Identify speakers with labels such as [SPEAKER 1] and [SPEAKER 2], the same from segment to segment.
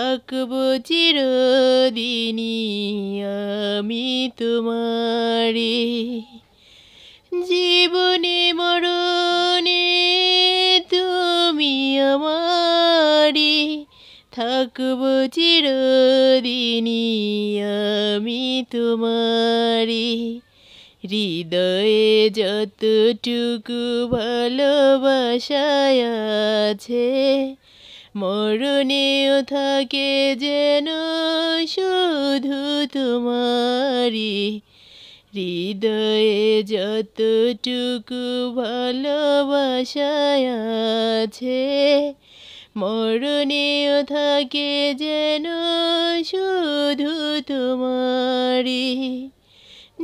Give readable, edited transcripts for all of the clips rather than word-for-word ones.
[SPEAKER 1] থাকবো চিরদিনই আমি তোমারে। জীবনে মরণে তুমি আমারে, থাকবো চিরদিনই আমি তোমারে। হৃদয়ে যতটুকু ভালোবাসায় আছে, মরণেও থাকে যেন শুধু তোমারি। হৃদয়ে যতটুকু ভালোবাসায় আছে, মরণেও থাকে যেন শুধু তোমারি।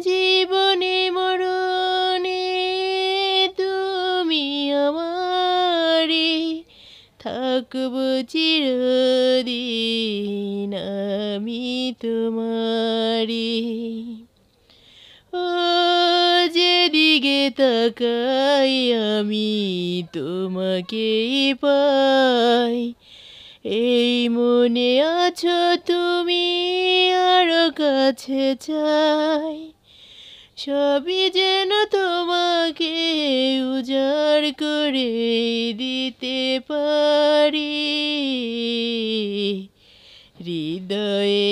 [SPEAKER 1] জীবনে মরণে তুমি আমারে, থাকবো চিরদিন আমি তোমারি। ও যেদিকে তাকাই আমি তোমাকেই পাই, এই মনে আছো তুমি, আরো কাছে চাই। সবই যেন তোমাকে উজাড় করে দিতে পারি। হৃদয়ে